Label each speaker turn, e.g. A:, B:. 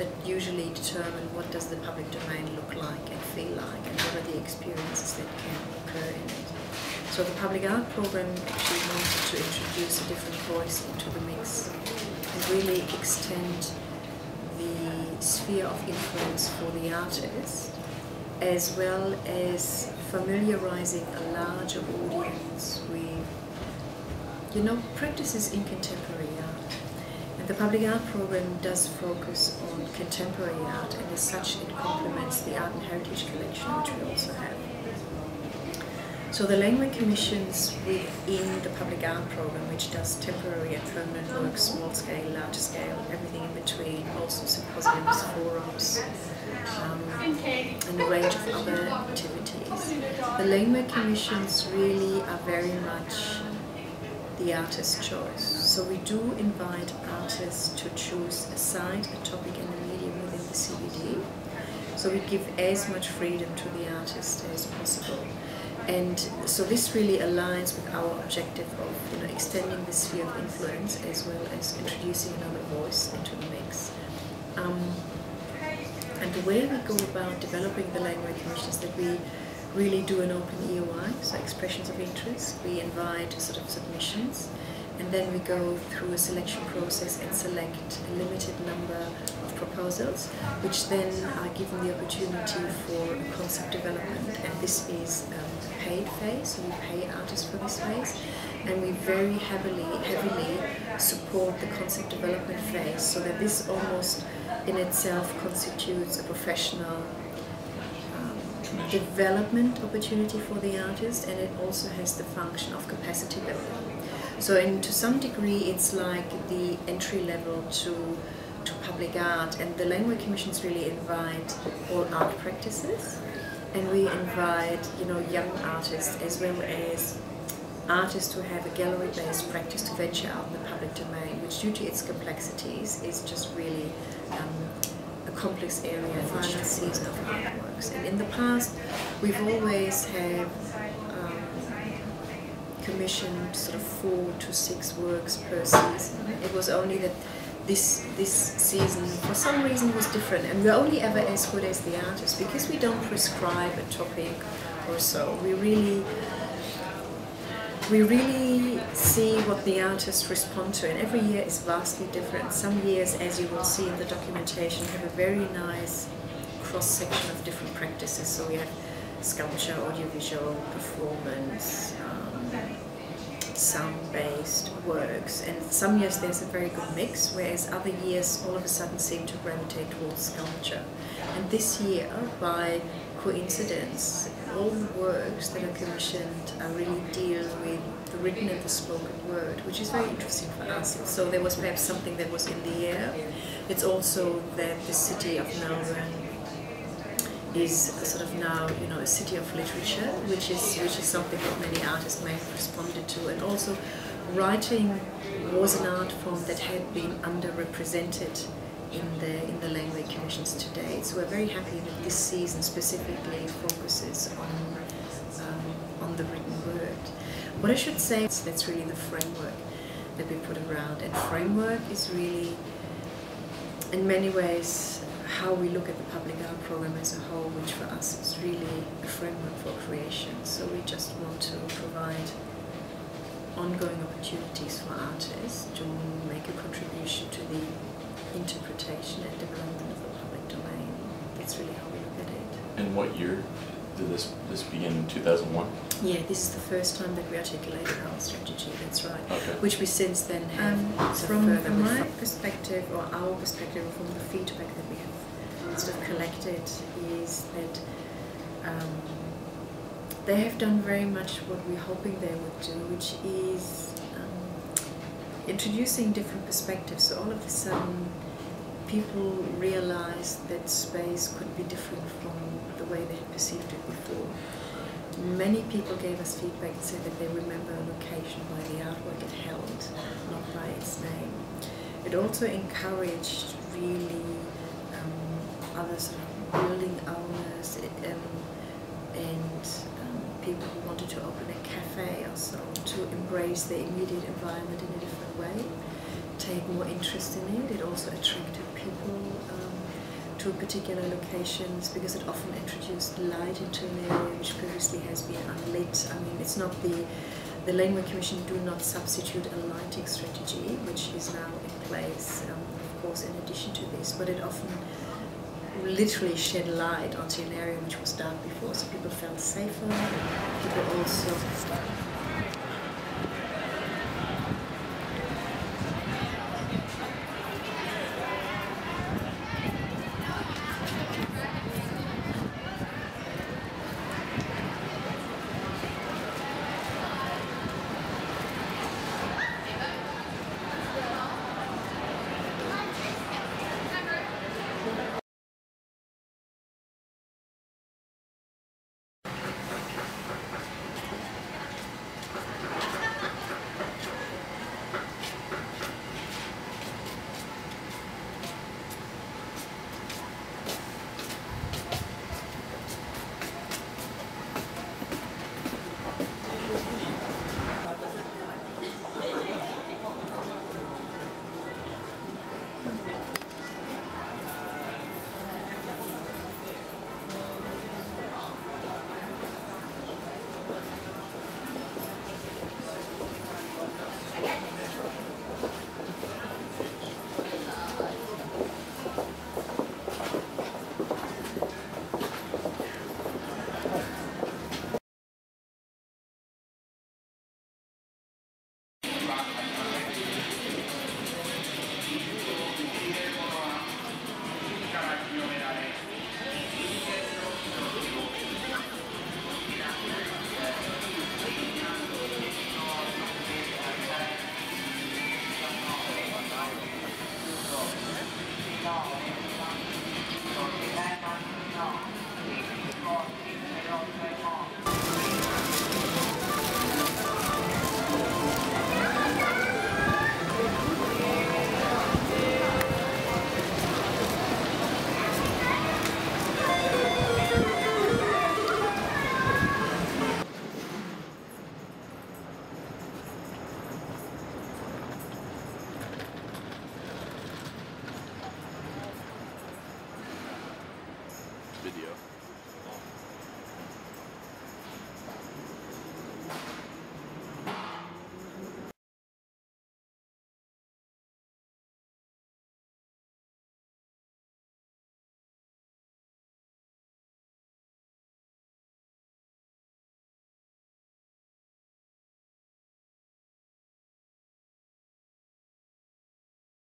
A: that usually determine what does the public domain look like and feel like, and what are the experiences that can occur in it. So the public art program actually wanted to introduce a different voice into the mix and really extend the sphere of influence for the artist, as well as familiarizing a larger audience with, you know, practices in contemporary art. And the public art program does focus on contemporary art, and as such it complements the Art and Heritage Collection, which we also have. So the language commissions within the public art program, which does temporary and permanent work, small scale, large scale, everything in between, also symposiums, forums, and a range of other activities. The language commissions really are very much the artist's choice. So we do invite artists to choose a site, a topic and a medium within the CBD. So we give as much freedom to the artist as possible. And so this really aligns with our objective of, you know, extending the sphere of influence as well as introducing another voice into the mix. And the way we go about developing the language commission is that we really do an open EOI, so expressions of interest. We invite sort of submissions, and then we go through a selection process and select a limited number of proposals, which then are given the opportunity for a concept development. And this is a paid phase, so we pay artists for this phase, and we very heavily support the concept development phase, so that this almost in itself constitutes a professional development opportunity for the artist, and it also has the function of capacity building. So to some degree it's like the entry level to public art, and the language commissions really invite all art practices, and we invite, you know, young artists as well as artists who have a gallery-based practice to venture out in the public domain, which due to its complexities is just really a complex area, final season of artworks. And in the past we've always had commissioned sort of 4 to 6 works per season. It was only that this season for some reason was different, and we're only ever as good as the artist, because we don't prescribe a topic or so. We really see what the artists respond to, and every year is vastly different. Some years, as you will see in the documentation, have a very nice cross-section of different practices. So we have sculpture, audiovisual, performance, sound-based works, and some years there's a very good mix, whereas other years all of a sudden seem to gravitate towards sculpture. And this year, by coincidence, all the works that are commissioned really deal with the written and the spoken word, which is very interesting for us. So there was perhaps something that was in the air. It's also that the city of Melbourne is sort of now, you know, a city of literature, which is something that many artists may have responded to. And also, writing was an art form that had been underrepresented in the language commissions to date. So we're very happy that this season specifically focuses on the written word. What I should say is that's really the framework that we put around, and framework is really, in many ways, how we look at the public art program as a whole, which for us is really a framework for creation. So we just want to provide ongoing opportunities for artists to make a contribution to the interpretation and development of the public domain. That's really how we look at it.
B: And what year did this begin? In 2001?
A: Yeah, this is the first time that we articulated our strategy, that's right.
B: Okay.
A: Which we since then have from my perspective, or our perspective, from the feedback that we have sort of collected, is that they have done very much what we're hoping they would do, which is introducing different perspectives. So all of a sudden people realized that space could be different from the way they had perceived it before. Many people gave us feedback and said that they remember a location by the artwork it held, not by its name. It also encouraged really other sort of building owners and people who wanted to open a cafe or so to embrace the immediate environment in a different way. take more interest in it. It also attracted people to particular locations because it often introduced light into an area which previously has been unlit. I mean, it's not the Laneway Commission do not substitute a lighting strategy, which is now in place, of course, in addition to this, but it often literally shed light onto an area which was dark before, so people felt safer. People also